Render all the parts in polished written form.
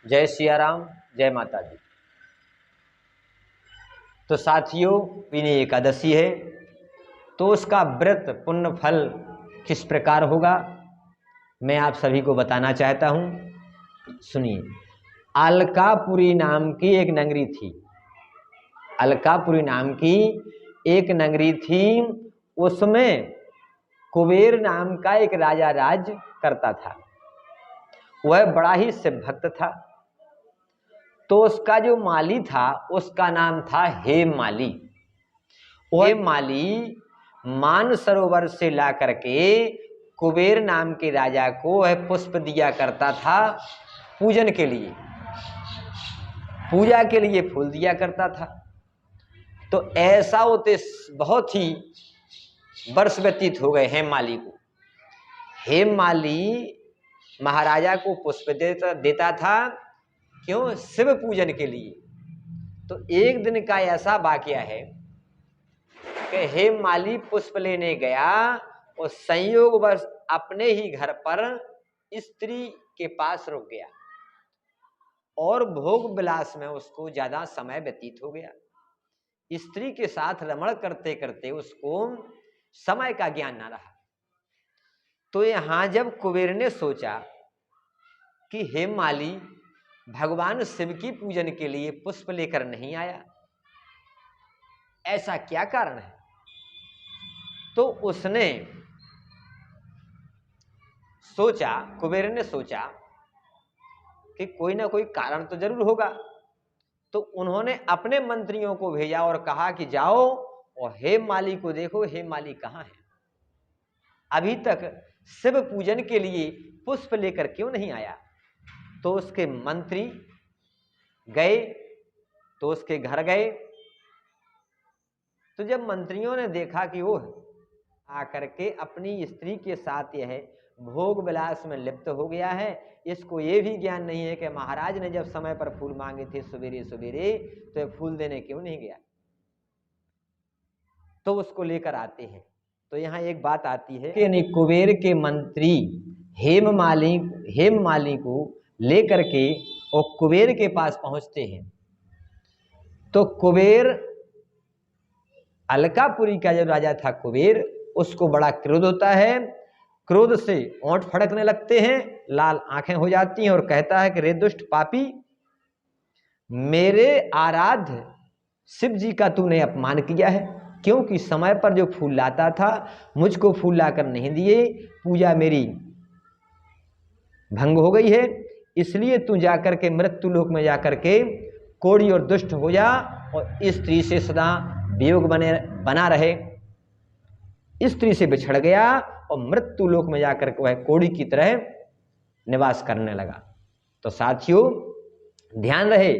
जय सिया राम, जय माता दी। तो साथियों, पीनी एकादशी है, तो उसका व्रत पुण्य फल किस प्रकार होगा मैं आप सभी को बताना चाहता हूँ। सुनिए। अलकापुरी नाम की एक नगरी थी। अलकापुरी नाम की एक नगरी थी। उसमें कुबेर नाम का एक राजा राज करता था। वह बड़ा ही शिव भक्त था। तो उसका जो माली था उसका नाम था हेममाली। हेममाली मानसरोवर से ला करके कुबेर नाम के राजा को वह पुष्प दिया करता था पूजन के लिए, पूजा के लिए फूल दिया करता था। तो ऐसा होते बहुत ही वर्ष व्यतीत हो गए हेममाली को। हेममाली महाराजा को पुष्प देता था, क्यों? शिव पूजन के लिए। तो एक दिन का ऐसा वाकया है कि हेममाली पुष्प लेने गया और संयोगवश अपने ही घर पर स्त्री के पास रुक गया और भोग विलास में उसको ज्यादा समय व्यतीत हो गया। स्त्री के साथ रमण करते करते उसको समय का ज्ञान ना रहा। तो यहां जब कुबेर ने सोचा कि हेममाली भगवान शिव की पूजन के लिए पुष्प लेकर नहीं आया, ऐसा क्या कारण है? तो उसने सोचा, कुबेर ने सोचा कि कोई ना कोई कारण तो जरूर होगा। तो उन्होंने अपने मंत्रियों को भेजा और कहा कि जाओ और हेममाली को देखो, हेममाली कहाँ है, अभी तक शिव पूजन के लिए पुष्प लेकर क्यों नहीं आया। तो उसके मंत्री गए, तो उसके घर गए। तो जब मंत्रियों ने देखा कि वो आकर के अपनी स्त्री के साथ यह भोग विलास में लिप्त हो गया है, इसको ये भी ज्ञान नहीं है कि महाराज ने जब समय पर फूल मांगे थे सवेरे सवेरे तो ये फूल देने क्यों नहीं गया, तो उसको लेकर आते हैं। तो यहाँ एक बात आती है कि कुबेर के मंत्री हेममाली को लेकर के और कुबेर के पास पहुंचते हैं। तो कुबेर, अलकापुरी का जो राजा था कुबेर, उसको बड़ा क्रोध होता है। क्रोध से ओंठ फड़कने लगते हैं, लाल आंखें हो जाती हैं और कहता है कि रे दुष्ट पापी, मेरे आराध्य शिव जी का तूने अपमान किया है, क्योंकि समय पर जो फूल लाता था मुझको फूल लाकर नहीं दिए, पूजा मेरी भंग हो गई है। इसलिए तू जाकर के मृत्यु लोक में जाकर के कोढ़ी और दुष्ट हो जा और स्त्री से सदा वियोग बना रहे। स्त्री से बिछड़ गया और मृत्यु लोक में जाकर के वह कोढ़ी की तरह निवास करने लगा। तो साथियों, ध्यान रहे,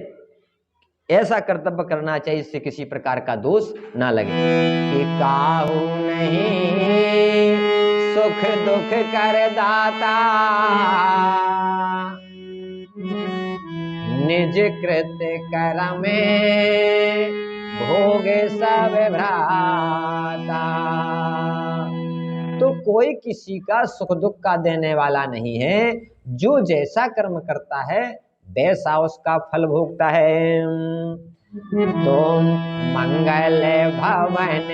ऐसा कर्तव्य करना चाहिए इससे किसी प्रकार का दोष ना लगे। कि काहू नहीं सुख दुख कर दाता, निज कृत कर्म भोगे सब भ्राता। तो कोई किसी का सुख दुख का देने वाला नहीं है, जो जैसा कर्म करता है वैसा उसका फल भोगता है। तुम मंगल भवन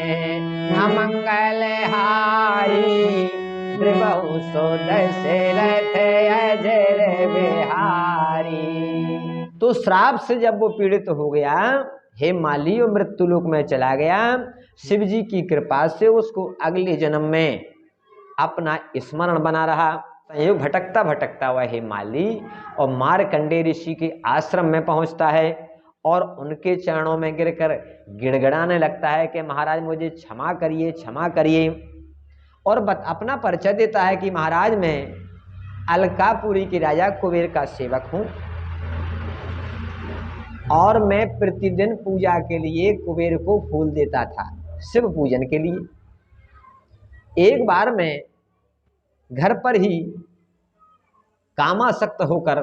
अमंगल हारी, त्रिभुवन दशरथ अजर बिहारी। तो श्राप से जब वो पीड़ित हो गया, हेममाली और मृत्यु लोक में चला गया, शिव जी की कृपा से उसको अगले जन्म में अपना स्मरण बना रहा। संयोग भटकता भटकता हुआ हेममाली और मार्कंडेय ऋषि के आश्रम में पहुंचता है और उनके चरणों में गिरकर गिड़गिड़ाने लगता है कि महाराज मुझे क्षमा करिए, क्षमा करिए। और अपना परिचय देता है कि महाराज मैं अलकापुरी के राजा कुबेर का सेवक हूं और मैं प्रतिदिन पूजा के लिए कुबेर को फूल देता था, शिव पूजन के लिए। एक बार मैं घर पर ही कामासक्त होकर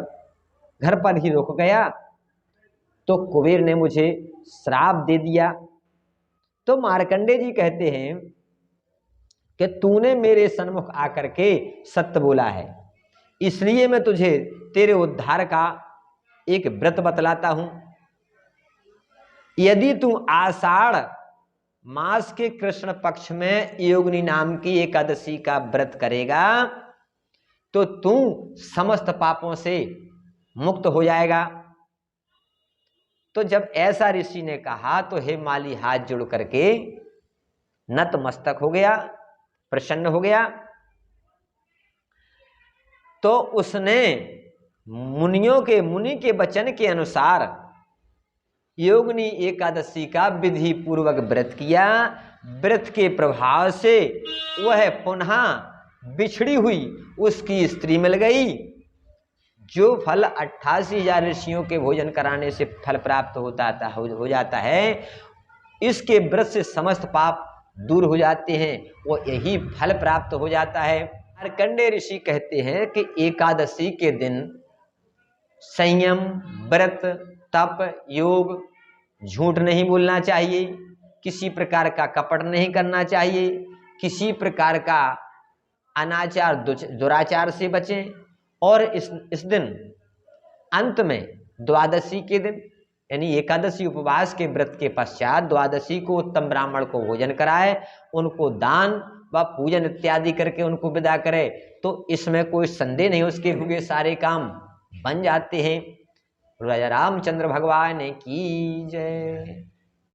घर पर ही रुक गया, तो कुबेर ने मुझे श्राप दे दिया। तो मार्कंडेय जी कहते हैं कि तूने मेरे सन्मुख आकर के सत्य बोला है, इसलिए मैं तुझे तेरे उद्धार का एक व्रत बतलाता हूं। यदि तू आषाढ़ मास के कृष्ण पक्ष में योगिनी नाम की एकादशी का व्रत करेगा तो तू समस्त पापों से मुक्त हो जाएगा। तो जब ऐसा ऋषि ने कहा तो हे माली हाथ जोड़ करके नतमस्तक हो गया, प्रसन्न हो गया। तो उसने मुनि के वचन के अनुसार योगिनी एकादशी का विधि पूर्वक व्रत किया। व्रत के प्रभाव से वह पुनः बिछड़ी हुई उसकी स्त्री मिल गई। जो फल 88,000 ऋषियों के भोजन कराने से फल प्राप्त हो जाता है, इसके व्रत से समस्त पाप दूर हो जाते हैं, वो यही फल प्राप्त हो जाता है। मार्कंडेय ऋषि कहते हैं कि एकादशी के दिन संयम, व्रत, तप, योग, झूठ नहीं बोलना चाहिए, किसी प्रकार का कपट नहीं करना चाहिए, किसी प्रकार का अनाचार दुराचार से बचें। और इस दिन अंत में द्वादशी के दिन यानी एकादशी उपवास के व्रत के पश्चात द्वादशी को उत्तम ब्राह्मण को भोजन कराए, उनको दान व पूजन इत्यादि करके उनको विदा करे, तो इसमें कोई संदेह नहीं, उसके हुए सारे काम बन जाते हैं। राजा रामचंद्र भगवान की जय।